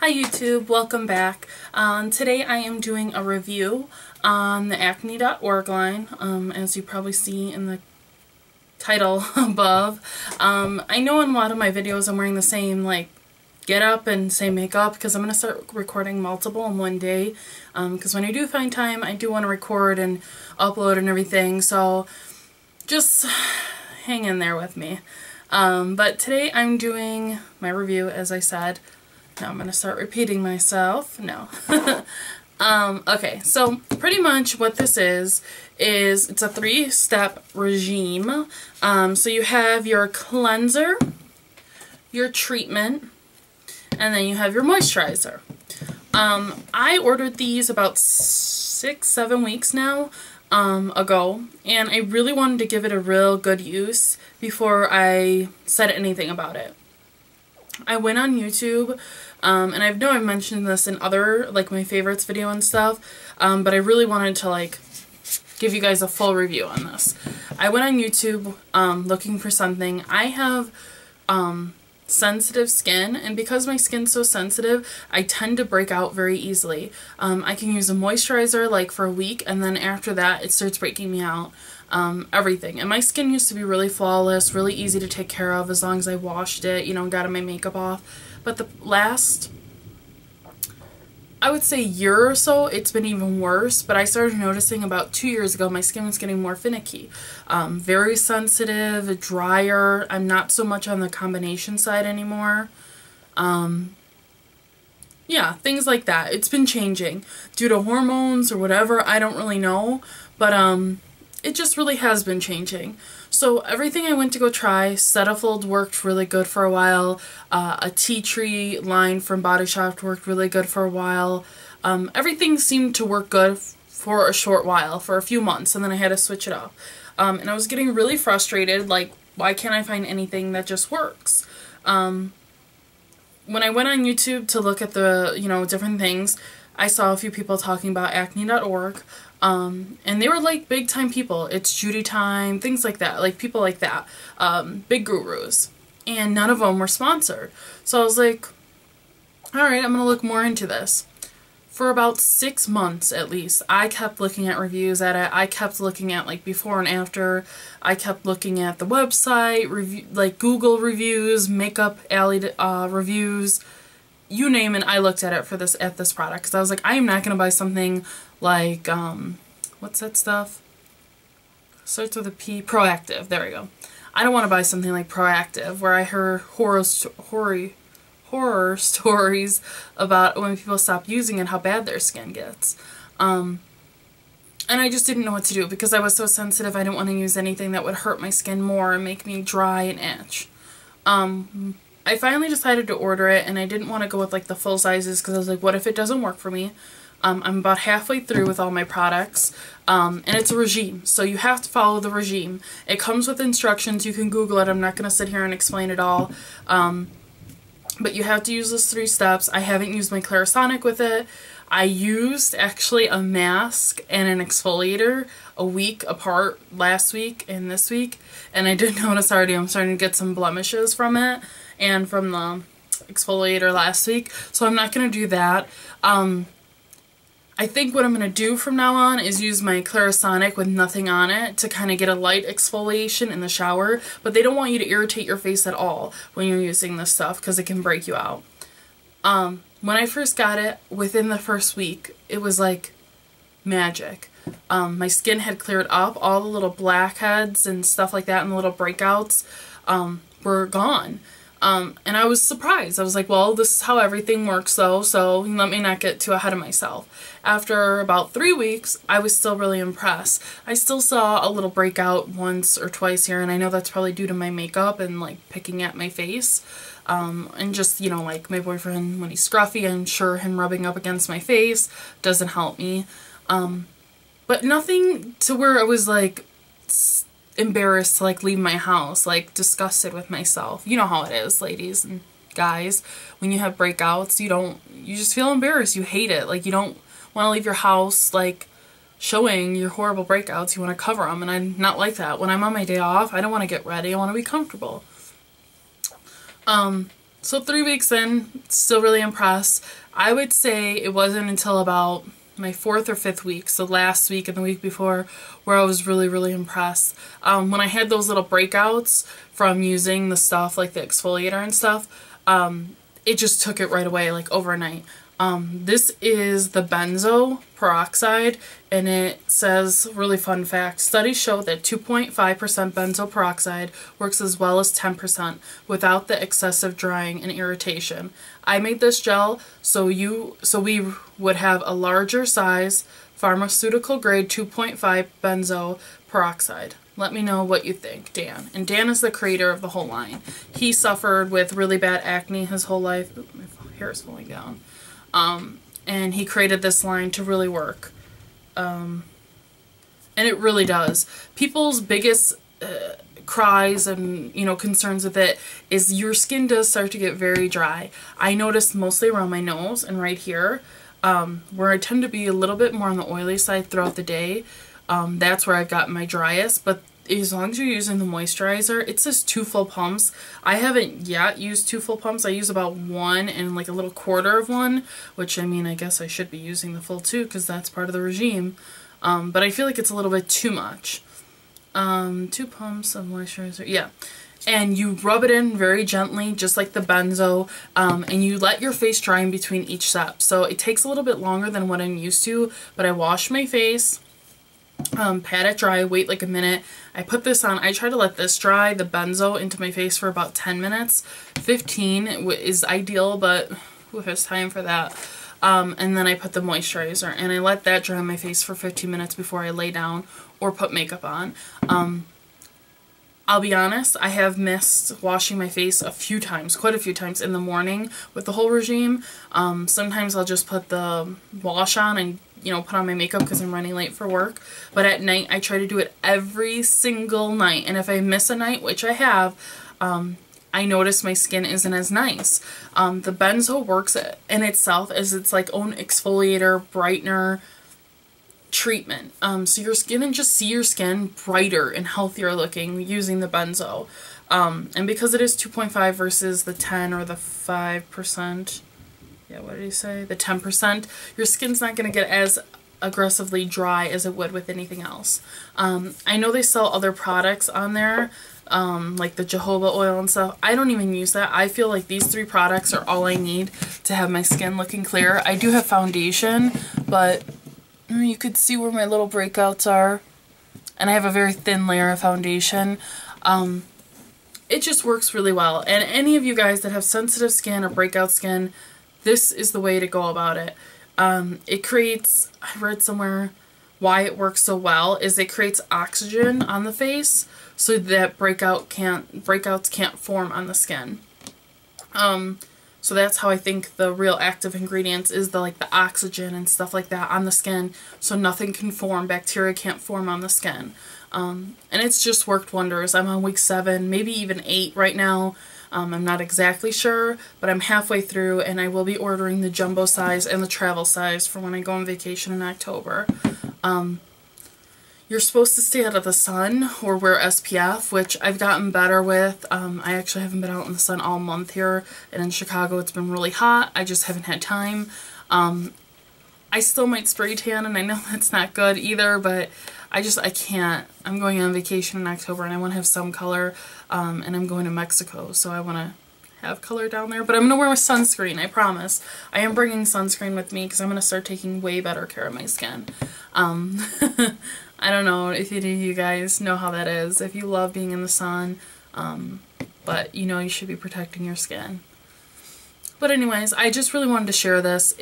Hi YouTube, welcome back. Today I am doing a review on the acne.org line, as you probably see in the title above. I know in a lot of my videos I'm wearing the same get up and same makeup because I'm going to start recording multiple in one day, because when I do find time I do want to record and upload and everything, so just hang in there with me. But today I'm doing my review, as I said. Now I'm going to start repeating myself. No. Okay, so pretty much what this is it's a 3-step regime. So you have your cleanser, your treatment, and then you have your moisturizer. I ordered these about 6-7 weeks now ago, and I really wanted to give it a real good use before I said anything about it. I went on YouTube, and I know I've mentioned this in other, my favorites video and stuff, but I really wanted to, give you guys a full review on this. I went on YouTube, looking for something. I have, sensitive skin, and because my skin's so sensitive, I tend to break out very easily. I can use a moisturizer, for a week, and then after that, it starts breaking me out. Everything. And my skin used to be really flawless, really easy to take care of as long as I washed it, got my makeup off. But the last, I would say, year or so, it's been even worse. But I started noticing about 2 years ago my skin was getting more finicky. Very sensitive, drier. I'm not so much on the combination side anymore. Yeah, things like that. It's been changing due to hormones or whatever. I don't really know. But, it just really has been changing. So everything I went to go try, Cetaphil worked really good for a while. A tea tree line from Body Shop worked really good for a while. Everything seemed to work good for a short while, for a few months, and then I had to switch it up. And I was getting really frustrated, why can't I find anything that just works? When I went on YouTube to look at the, different things, I saw a few people talking about acne.org. And they were big time people. It's Judy Time, things like that, people like that, big gurus, and none of them were sponsored. So I was like, alright, I'm gonna look more into this. For about 6 months at least, I kept looking at reviews at it. I kept looking at before and after. I kept looking at the website, Google reviews, Makeup Alley reviews, you name it. I looked at it for this product because I was like, I am not gonna buy something what's that stuff? Starts with a P. Proactive. There we go. I don't want to buy something like Proactive, where I heard horror stories about when people stop using it, how bad their skin gets. And I just didn't know what to do because I was so sensitive. I didn't want to use anything that would hurt my skin more and make me dry and itch. I finally decided to order it, and I didn't want to go with the full sizes because I was like, what if it doesn't work for me? I'm about halfway through with all my products, and it's a regime, so you have to follow the regime. It comes with instructions. You can Google it. I'm not going to sit here and explain it all, but you have to use those 3 steps. I haven't used my Clarisonic with it. I used actually a mask and an exfoliator a week apart last week and this week, and I did notice already I'm starting to get some blemishes from it and from the exfoliator last week, so I'm not going to do that. I think what I'm going to do from now on is use my Clarisonic with nothing on it to kind of get a light exfoliation in the shower, but they don't want you to irritate your face at all when you're using this stuff because it can break you out. When I first got it, within the first week, it was like magic. My skin had cleared up, all the little blackheads and stuff like that and the little breakouts were gone. And I was surprised. I was like, well, this is how everything works though, so let me not get too ahead of myself. After about 3 weeks, I was still really impressed. I still saw a little breakout once or twice here, and I know that's probably due to my makeup and picking at my face. And just, my boyfriend, when he's scruffy, I'm sure him rubbing up against my face doesn't help me. But nothing to where I was embarrassed to leave my house, disgusted with myself. You know how it is, ladies and guys, when you have breakouts, you just feel embarrassed. You hate it. You don't want to leave your house showing your horrible breakouts. You want to cover them, and I'm not like that. When I'm on my day off, I don't want to get ready. I want to be comfortable. So 3 weeks in, still really impressed. I would say it wasn't until about my 4th or 5th week, so last week and the week before, where I was really, really impressed. When I had those little breakouts from using the stuff like the exfoliator and stuff, it just took it right away, like overnight. This is the benzo peroxide, and it says, really fun fact, studies show that 2.5% benzo peroxide works as well as 10% without the excessive drying and irritation. I made this gel so we would have a larger size pharmaceutical grade 2.5 benzo peroxide. Let me know what you think, Dan. And Dan is the creator of the whole line. He suffered with really bad acne his whole life. Ooh, my hair is falling down. And he created this line to really work. And it really does. People's biggest cries and, you know, concerns with it is your skin does start to get very dry. I noticed mostly around my nose and right here, where I tend to be a little bit more on the oily side throughout the day. That's where I've gotten my driest, but as long as you're using the moisturizer, it says 2 full pumps. I haven't yet used 2 full pumps. I use about 1 and like a little quarter of 1, which I mean, I guess I should be using the full 2 because that's part of the regime. But I feel like it's a little bit too much. 2 pumps of moisturizer, yeah. And you rub it in very gently, just like the benzo, and you let your face dry in between each step. So it takes a little bit longer than what I'm used to, but I wash my face, pat it dry, wait like a minute. I put this on. I try to let this dry, the benzo, into my face for about 10 minutes. 15 is ideal, but who has time for that? And then I put the moisturizer, and I let that dry on my face for 15 minutes before I lay down or put makeup on. I'll be honest, I have missed washing my face a few times, quite a few times in the morning with the whole regime. Sometimes I'll just put the wash on and, you know, put on my makeup because I'm running late for work. But at night, I try to do it every single night. And if I miss a night, which I have, I notice my skin isn't as nice. The benzo works in itself as its like own exfoliator, brightener, treatment. So your skin, and just see your skin brighter and healthier looking using the benzo. And because it is 2.5 versus the 10 or the 5%, yeah, what did he say? The 10%, your skin's not going to get as aggressively dry as it would with anything else. I know they sell other products on there, like the jojoba oil and stuff. I don't even use that. I feel like these 3 products are all I need to have my skin looking clear. I do have foundation, but you could see where my little breakouts are. And I have a very thin layer of foundation. It just works really well. And any of you guys that have sensitive skin or breakout skin, this is the way to go about it. It creates, I read somewhere why it works so well, is it creates oxygen on the face so that breakouts can't form on the skin. So that's how I think the real active ingredients is the oxygen and stuff like that on the skin, so nothing can form, bacteria can't form on the skin. And it's just worked wonders. I'm on week 7, maybe even 8 right now. I'm not exactly sure, but I'm halfway through, and I will be ordering the jumbo size and the travel size for when I go on vacation in October. You're supposed to stay out of the sun or wear SPF, which I've gotten better with. I actually haven't been out in the sun all month here, and in Chicago it's been really hot. I just haven't had time. I still might spray tan, and I know that's not good either, but I can't. I'm going on vacation in October, and I want to have some color, and I'm going to Mexico, so I want to have color down there. But I'm going to wear my sunscreen, I promise. I am bringing sunscreen with me because I'm going to start taking way better care of my skin. I don't know if any of you guys know how that is, if you love being in the sun, but you know you should be protecting your skin. But anyways, I just really wanted to share this.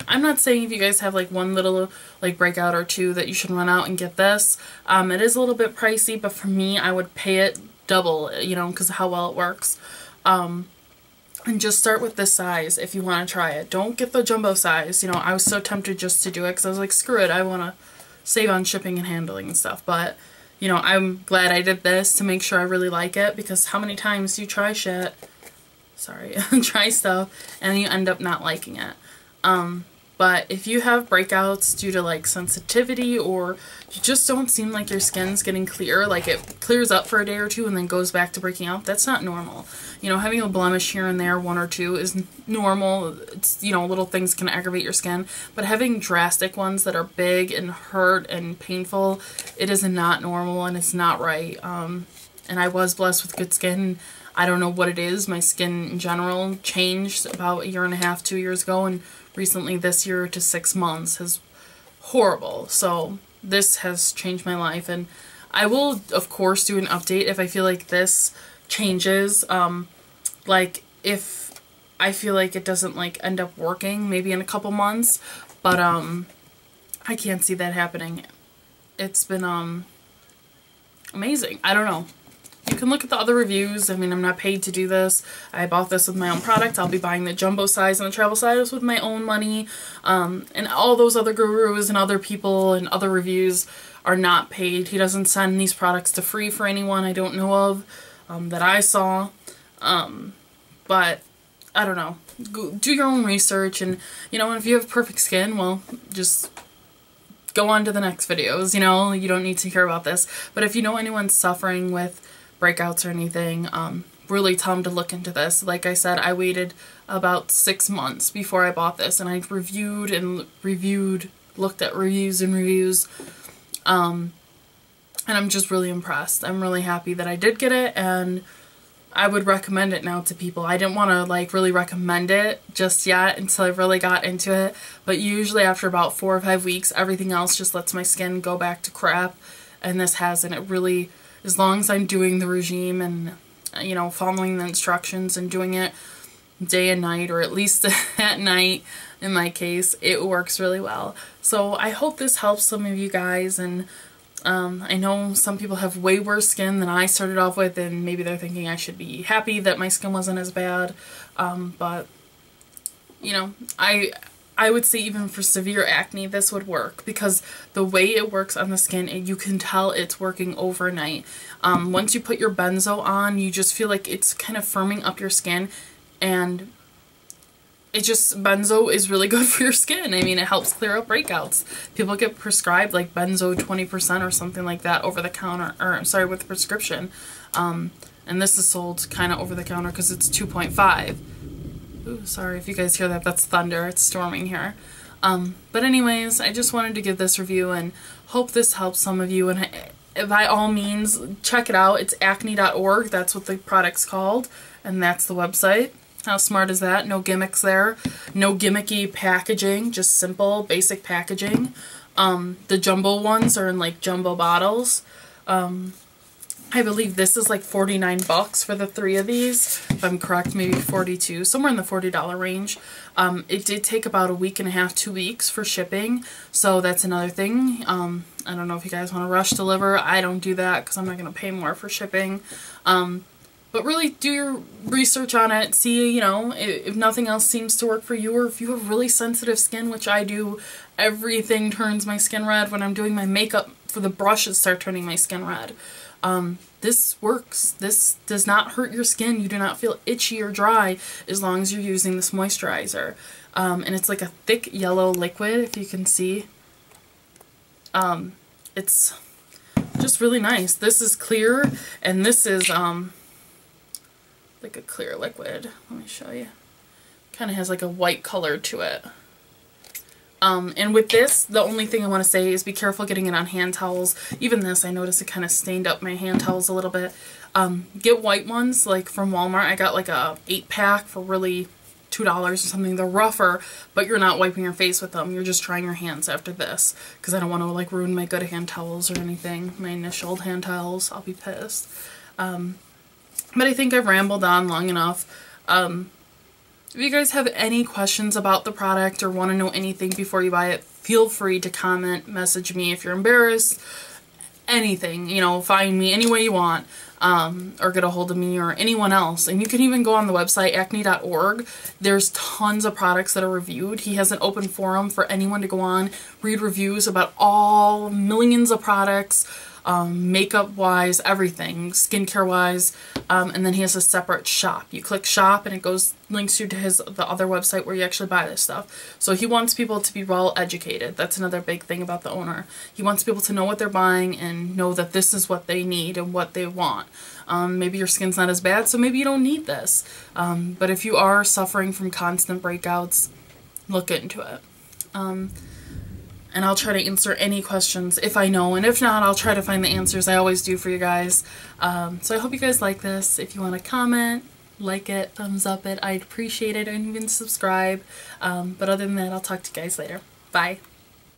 I'm not saying if you guys have like one little breakout or 2 that you should run out and get this. It is a little bit pricey, but for me, I would pay it double, you know, because of how well it works. And just start with this size if you want to try it. Don't get the jumbo size. You know, I was so tempted just to do it because I was like, screw it, I want to save on shipping and handling and stuff. But, you know, I'm glad I did this to make sure I really like it, because how many times do you try shit, try stuff, and you end up not liking it. But if you have breakouts due to like sensitivity, or you just don't seem like your skin's getting clear, like it clears up for a day or two and then goes back to breaking out, that's not normal. You know, having a blemish here and there, 1 or 2, is normal. It's, you know, little things can aggravate your skin, but having drastic ones that are big and hurt and painful, it is not normal and it's not right. And I was blessed with good skin. I don't know what it is. My skin in general changed about 1.5 years, 2 years ago, and recently this year to 6 months is horrible. So this has changed my life, and I will of course do an update if I feel like this changes. Like if I feel like it doesn't like end up working, maybe in a couple months, but I can't see that happening. It's been amazing. I don't know. You can look at the other reviews. I mean, I'm not paid to do this. I bought this with my own product. I'll be buying the jumbo size and the travel size with my own money. And all those other gurus and other people and other reviews are not paid. He doesn't send these products to free for anyone I don't know of that I saw. But I don't know. Go, do your own research, and you know, if you have perfect skin, well, just go on to the next videos. You know, you don't need to hear about this. But if you know anyone's suffering with breakouts or anything, really tell them to look into this. Like I said, I waited about 6 months before I bought this, and I reviewed and reviewed, looked at reviews and reviews, and I'm just really impressed. I'm really happy that I did get it, and I would recommend it now to people. I didn't want to like really recommend it just yet until I really got into it, but usually after about 4 or 5 weeks, everything else just lets my skin go back to crap, and this hasn't. It really, as long as I'm doing the regime and, you know, following the instructions and doing it day and night, or at least at night in my case, it works really well. So I hope this helps some of you guys, and I know some people have way worse skin than I started off with, and maybe they're thinking I should be happy that my skin wasn't as bad, but you know, I would say even for severe acne, this would work, because the way it works on the skin, you can tell it's working overnight. Once you put your benzo on, you just feel like it's kind of firming up your skin, and it just, benzo is really good for your skin. I mean, it helps clear up breakouts. People get prescribed like benzo 20% or something like that over the counter, or sorry, with prescription. And this is sold kind of over the counter because it's 2.5. Ooh, sorry if you guys hear that. That's thunder. It's storming here. But anyways, I just wanted to give this review and hope this helps some of you. And by all means, check it out. It's acne.org. That's what the product's called. And that's the website. How smart is that? No gimmicks there. No gimmicky packaging. Just simple, basic packaging. The jumbo ones are in like jumbo bottles. I believe this is like 49 bucks for the 3 of these, if I'm correct, maybe 42, somewhere in the $40 range. It did take about 1.5 weeks, 2 weeks for shipping, so that's another thing. I don't know if you guys want to rush deliver. I don't do that because I'm not going to pay more for shipping. But really do your research on it, see, you know, if nothing else seems to work for you, or if you have really sensitive skin, which I do. Everything turns my skin red. When I'm doing my makeup, for the brushes start turning my skin red. This works. This does not hurt your skin. You do not feel itchy or dry as long as you're using this moisturizer. And it's like a thick yellow liquid, if you can see. It's just really nice. This is clear, and this is like a clear liquid. Let me show you. Kind of has like a white color to it. And with this, the only thing I want to say is be careful getting it on hand towels. Even this, I noticed it kind of stained up my hand towels a little bit. Get white ones, like from Walmart. I got like a 8-pack for really $2 or something. They're rougher, but you're not wiping your face with them. You're just trying your hands after this, because I don't want to like ruin my good hand towels or anything. My initialed hand towels, I'll be pissed. But I think I've rambled on long enough. If you guys have any questions about the product or want to know anything before you buy it, feel free to comment, message me if you're embarrassed, anything, you know, find me any way you want, or get a hold of me or anyone else. And you can even go on the website, acne.org. There's tons of products that are reviewed. He has an open forum for anyone to go on, read reviews about all millions of products. makeup wise, everything, skincare wise, and then he has a separate shop. You click shop and it links you to the other website where you actually buy this stuff. So he wants people to be well educated. That's another big thing about the owner. He wants people to know what they're buying and know that this is what they need and what they want. Maybe your skin's not as bad, so maybe you don't need this. But if you are suffering from constant breakouts, look into it. And I'll try to answer any questions if I know, and if not, I'll try to find the answers. I always do for you guys. So I hope you guys like this. If you want to comment, like it, thumbs up it, I'd appreciate it, and even subscribe. But other than that, I'll talk to you guys later. Bye.